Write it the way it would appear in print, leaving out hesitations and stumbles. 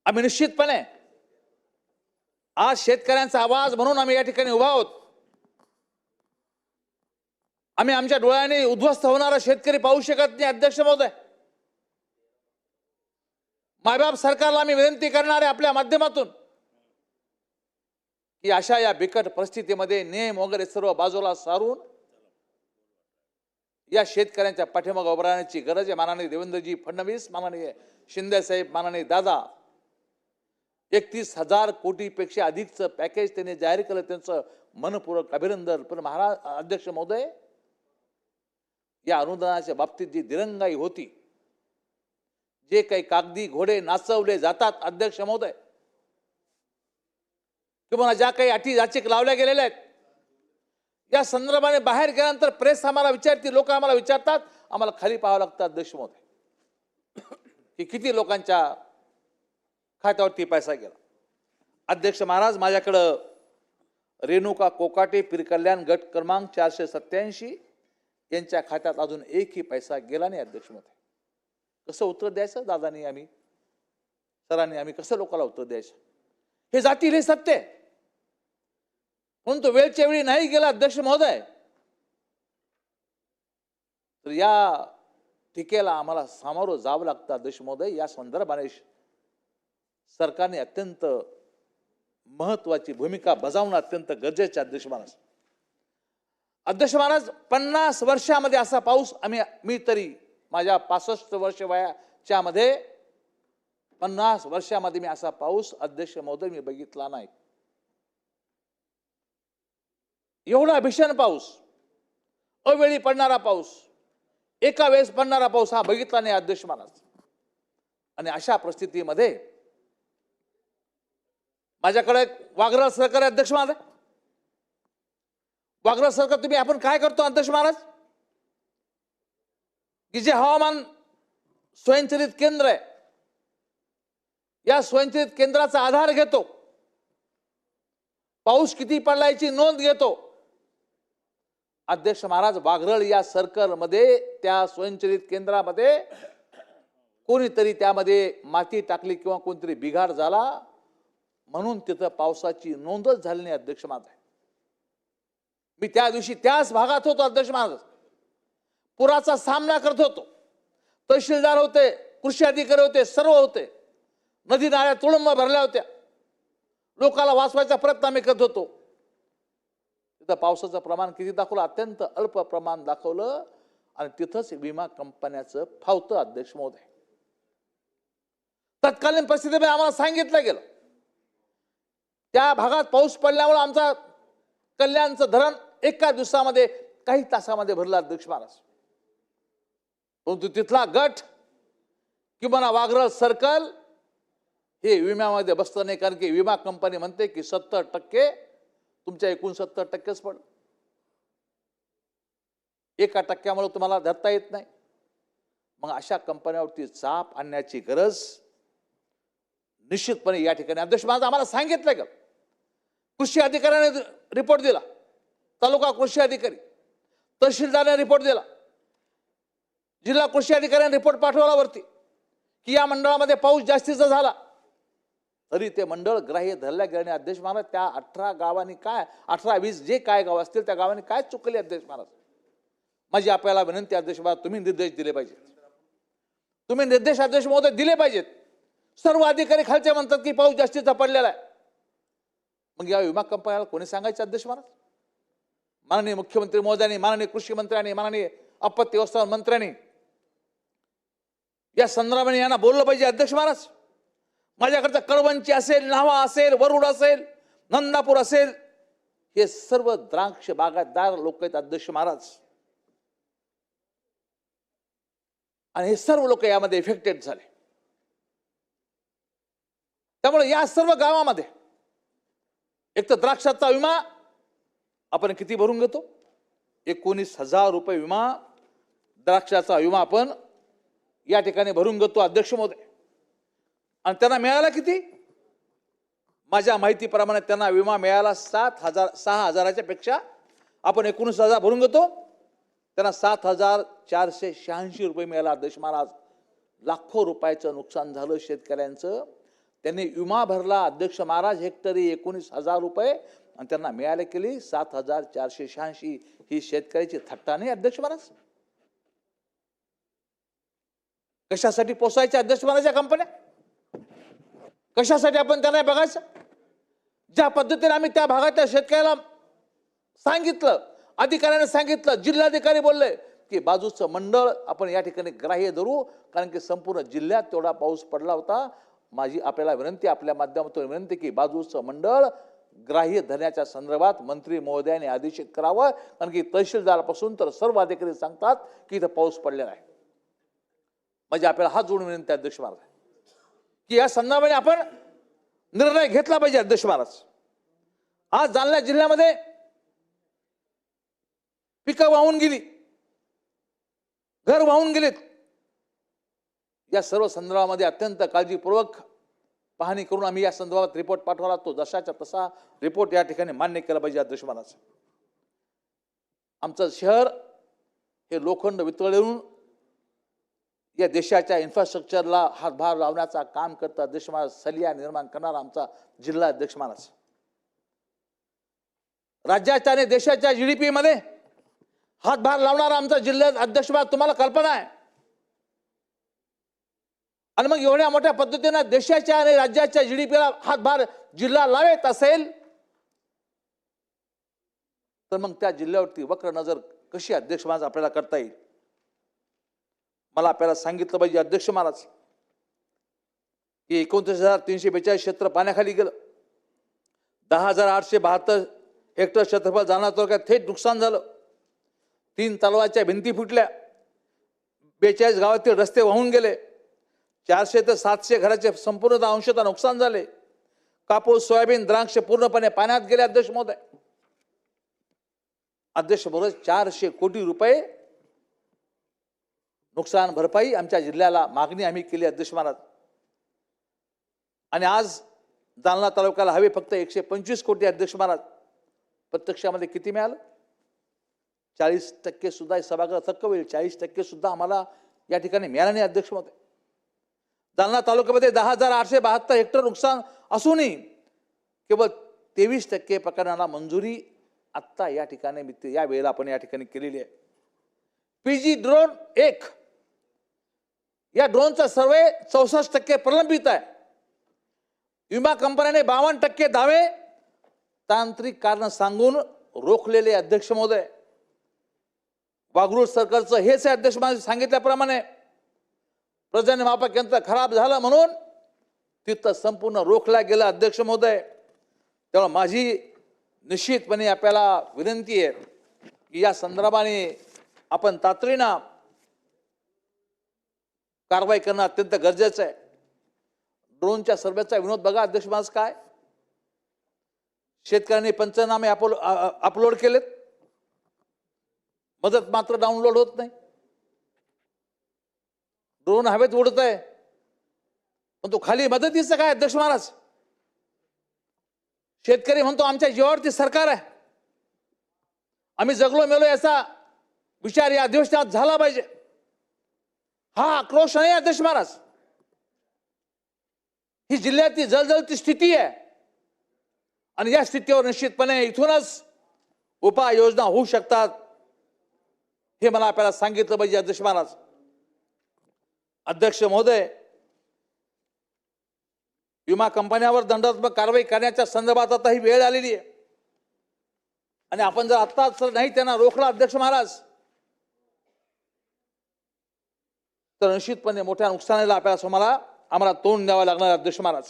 आम्ही निश्चितपणे आज शेतकऱ्यांचा आवाज म्हणून आम्ही या ठिकाणी उभा आहोत. आम्ही आमच्या डोळ्याने उद्ध्वस्त होणारा शेतकरी पाहू शकत नाही. अध्यक्ष महोदय, मायबाप सरकारला आम्ही विनंती करणार आहे आपल्या माध्यमातून की अशा या बिकट परिस्थितीमध्ये नेम वगैरे सर्व बाजूला सारून या शेतकऱ्यांच्या पाठीमागे उभं राहण्याची गरज आहे. माननीय देवेंद्रजी फडणवीस, माननीय शिंदे साहेब, माननीय दादा 31,000 कोटीपेक्षा अधिकचं पॅकेज त्यांनी जाहीर केलं. त्यांचं मनपूर्वक अभिनंदन. पण महाराज अध्यक्ष महोदय, या अनुदानाच्या बाबतीत जी दिरंगाई होती, जे काही कागदी घोडे नाचवले जातात अध्यक्ष महोदय, किंवा ज्या काही अटी याचिका लावल्या गेलेल्या आहेत, या संदर्भाने बाहेर गेल्यानंतर प्रेस आम्हाला विचारते, लोक आम्हाला विचारतात, आम्हाला खाली पाहावं लागतं अध्यक्ष महोदय की किती लोकांच्या खात्यावरती पैसा गेला. अध्यक्ष महाराज, माझ्याकडं रेणुका कोकाटे पीरकल्याण गट क्रमांक 487 यांच्या खात्यात अजून एकही पैसा गेला नाही. अध्यक्ष महोदय, कसं उत्तर द्यायचं दादानी, आम्ही सरांनी, आम्ही कसं लोकांना उत्तर द्यायचं? हे जातील, हे सत्य आहे. परंतु वेळच्या वेळी नाही गेला अध्यक्ष महोदय, तर या टीकेला आम्हाला सामोरं जावं लागतं. अध्यक्ष महोदय, या संदर्भाने सरकारने अत्यंत महत्वाची भूमिका बजावणं अत्यंत गरजेचं. अध्यक्ष महाराज, अध्यक्ष महाराज, 50 वर्षामध्ये असा पाऊस मी तरी माझ्या 65 वर्ष वयाच्या मध्ये 50 वर्षामध्ये मी असा पाऊस अध्यक्ष महोदय मी बघितला नाही. एवढा भीषण पाऊस, अवेळी पडणारा पाऊस, एका वेळेस पडणारा पाऊस हा बघितला नाही अध्यक्ष महाराज. आणि अशा परिस्थितीमध्ये माझ्याकडे वागरा सरकार आहे अध्यक्ष महाराज. वागरा सरकार तुम्ही आपण काय करतो अध्यक्ष महाराज, की जे हवामान स्वयंचलित केंद्र आहे, या स्वयंचलित केंद्राचा आधार घेतो, पाऊस किती पडला याची नोंद घेतो. अध्यक्ष महाराज, वाघरळ या सर्कलमध्ये, त्या स्वयंचलित केंद्रामध्ये कोणीतरी त्यामध्ये माती टाकली किंवा कोणतरी बिघाड झाला म्हणून तिथं पावसाची नोंदच झाली नाही. अध्यक्ष महाराज, मी त्या दिवशी त्याच भागात होतो अध्यक्ष महाराज, पुराचा सामना करत होतो. तहसीलदार होते, कृषी अधिकारी होते, सर्व होते. नदी नाल्या तुडुंब भरल्या होत्या. लोकांना वाचवायचा प्रयत्न आम्ही करत होतो. तिथं पावसाचं प्रमाण किती दाखवलं? अत्यंत अल्प प्रमाण दाखवलं. आणि तिथंच विमा कंपन्याचं फावतं अध्यक्ष महोदय. तत्कालीन परिस्थितीमध्ये आम्हाला सांगितलं गेलं, त्या भागात पाऊस पडल्यामुळे आमचा कल्याणचं धरण एका दिवसामध्ये काही तासामध्ये भरलं अध्यक्ष महाराज. परंतु तिथला गट किंवा वाघरळ सर्कल हे विम्यामध्ये बसतं नाही, कारण की विमा कंपनी म्हणते की 70% तुमच्या 69%च पड, 1% तुम्हाला धरता येत नाही. मग अशा कंपन्यांवरती चाप आणण्याची गरज निश्चितपणे या ठिकाणी अध्यक्ष महाराज आम्हाला सांगितलं गेलं. कृषी अधिकाऱ्याने रिपोर्ट दिला, तालुका कृषी अधिकारी, तहसीलदाराने रिपोर्ट दिला, जिल्हा कृषी अधिकाऱ्याने रिपोर्ट पाठवला वरती की या मंडळामध्ये पाऊस जास्तीचा झाला. तरी ते मंडळ ग्राह्य धरल्या गेल्याने अध्यक्ष महाराज त्या 18 गावांनी काय, 18-20 जे काय गाव असतील त्या गावांनी काय चुकले अध्यक्ष महाराज? माझी आपल्याला विनंती अध्यक्ष महाराज, तुम्ही निर्देश दिले पाहिजेत. तुम्ही निर्देश अध्यक्ष महोदय दिले पाहिजेत. सर्व अधिकारी खालचे म्हणतात की पाऊस जास्तीचा पडलेला आहे. मग या विमा कंपन्याला कोणी सांगायचं अध्यक्ष महाराज? माननीय मुख्यमंत्री महोदयांनी, माननीय कृषी मंत्र्यांनी, माननीय आपत्ती व्यवस्थापन मंत्र्यांनी या संदर्भाने यांना बोललं पाहिजे अध्यक्ष महाराज. माझ्याकडचं कळवंची असेल, न्हावा असेल, वरुड असेल, नंदापूर असेल, हे सर्व द्राक्ष बागायतदार लोक आहेत अध्यक्ष महाराज. आणि हे सर्व लोक यामध्ये इफेक्टेड झाले. त्यामुळे या सर्व गावामध्ये एक तर द्राक्षाचा विमा आपण किती भरून घेतो? 19,000 रुपये विमा, द्राक्षाचा विमा आपण या ठिकाणी भरून घेतो अध्यक्ष महोदय. आणि त्यांना मिळाला किती? माझ्या माहितीप्रमाणे त्यांना विमा मिळाला 6,000च्या पेक्षा आपण 19,000 भरून घेतो, त्यांना 7,486 रुपये मिळाला अध्यक्ष महाराज. लाखो रुपयाचं नुकसान झालं शेतकऱ्यांचं. त्यांनी विमा भरला अध्यक्ष महाराज हेक्टरी 19,000 रुपये आणि त्यांना मिळाले केली 7,486. ही शेतकऱ्याची थट्टा नाही अध्यक्ष महाराज. कशासाठी पोसायच्या अध्यक्ष महाराज या कंपन्या? कशासाठी आपण त्यांना बघायचं? ज्या पद्धतीने आम्ही त्या भागातल्या शेतकऱ्याला सांगितलं, अधिकाऱ्याने सांगितलं, जिल्हाधिकारी बोलले की बाजूचं मंडळ आपण या ठिकाणी ग्राह्य धरू, कारण की संपूर्ण जिल्ह्यात तेवढा पाऊस पडला होता. माझी आपल्याला विनंती, आपल्या माध्यमातून विनंती की बाजूचं मंडळ ग्राह्य धरण्याच्या संदर्भात मंत्री महोदयांनी आदेशित करावं, कारण की तहसीलदारापासून तर सर्व अधिकारी सांगतात की इथं पाऊस पडलेला आहे. म्हणजे आपल्याला हात जोडून विनंती अध्यक्ष महाराज की या संदर्भाने आपण निर्णय घेतला पाहिजे अध्यक्ष महाराज. आज जालना जिल्ह्यामध्ये पिकं वाहून गेली, घर वाहून गेलेत. या सर्व संदर्भामध्ये अत्यंत काळजीपूर्वक पाहणी करून आम्ही या संदर्भात रिपोर्ट पाठवला. तो जशाच्या तसा रिपोर्ट या ठिकाणी मान्य केला पाहिजे अध्यक्ष महाराज. आमचं शहर हे लोखंड वितळून या देशाच्या इन्फ्रास्ट्रक्चरला हातभार लावण्याचा काम करतं अध्यक्ष महाराज. सलिया निर्माण करणारा आमचा जिल्हा अध्यक्ष महाराज. राज्याच्या आणि देशाच्या GDP मध्ये हातभार लावणारा आमचा जिल्हा अध्यक्ष महाराज. तुम्हाला कल्पना आहे? आणि मग एवढ्या मोठ्या पद्धतीने देशाच्या आणि राज्याच्या GDPला हातभार जिल्हा लावेत असेल तर मग त्या जिल्ह्यावरती वक्र नजर कशी अध्यक्ष महाराज आपल्याला करता येईल? मला आपल्याला सांगितलं पाहिजे अध्यक्ष महाराज की 29,342 क्षेत्र पाण्याखाली गेलं. 10,872 हेक्टर क्षेत्रफळ जालना तालुक्यात थेट नुकसान झालं. 3 तलावाच्या भिंती फुटल्या. 42 गावातील रस्ते वाहून गेले. 400 ते 700 घराचे संपूर्ण अंशतः नुकसान झाले. कापूस, सोयाबीन, द्राक्ष पूर्णपणे पाण्यात गेले अध्यक्ष महोदय. अध्यक्ष महोदय 400 कोटी रुपये नुकसान भरपाई आमच्या जिल्ह्याला मागणी आम्ही केली अध्यक्ष महाराज. आणि आज जालना तालुक्याला हवे फक्त 125 कोटी अध्यक्ष महाराज. प्रत्यक्षामध्ये किती मिळालं? 40% सुद्धा सभागृह थक्क होईल. 40% सुद्धा आम्हाला या ठिकाणी मिळालं नाही अध्यक्ष महोदय. जालना तालुक्यामध्ये 10,872 हेक्टर नुकसान असूनही केवळ 23% प्रकरणाला मंजुरी आत्ता या ठिकाणी या वेळेला आपण या ठिकाणी केलेली आहे. PG ड्रोन 1 या ड्रोनचा सर्वे 64% प्रलंबित आहे. विमा कंपन्याने 52% दावे तांत्रिक कारण सांगून रोखलेले अध्यक्ष महोदय. वाघरूळ सर्कलचं हेच आहे अध्यक्ष महोदय. सांगितल्याप्रमाणे प्रजन्यमापक यंत्र खराब झालं म्हणून तिथं संपूर्ण रोखला गेलं अध्यक्ष महोदय. तेव्हा माझी निश्चितपणे आपल्याला विनंती आहे की या संदर्भाने आपण तातडीनं कारवाई करणं अत्यंत गरजेचं आहे. ड्रोनच्या सर्वेचा विनोद बघा अध्यक्ष महाराज. काय शेतकऱ्यांनी पंचनामे अपलोड केलेत, मदत मात्र डाउनलोड होत नाही. ड्रोन हवेत उडत आहे पण तो खाली मदतीचं काय अध्यक्ष महाराज? शेतकरी म्हणतो आमच्या जीवावरती सरकार आहे, आम्ही जगलो मेलो याचा विचार या अधिवेशनात झाला पाहिजे. हा आक्रोश नाही अध्यक्ष महाराज. ही जिल्ह्याची जळजळती स्थिती आहे आणि या स्थितीवर निश्चितपणे इथूनच उपाययोजना होऊ शकतात हे मला आपल्याला सांगितलं पाहिजे अध्यक्ष महाराज. अध्यक्ष महोदय, विमा कंपन्यांवर दंडात्मक कारवाई करण्याच्या संदर्भात आता ही वेळ आलेली आहे आणि आपण जर आत्ताच नाही त्यांना रोखला अध्यक्ष महाराज तर निश्चितपणे मोठ्या नुकसानीला आम्हाला तोंड द्यावं लागणार अध्यक्ष महाराज.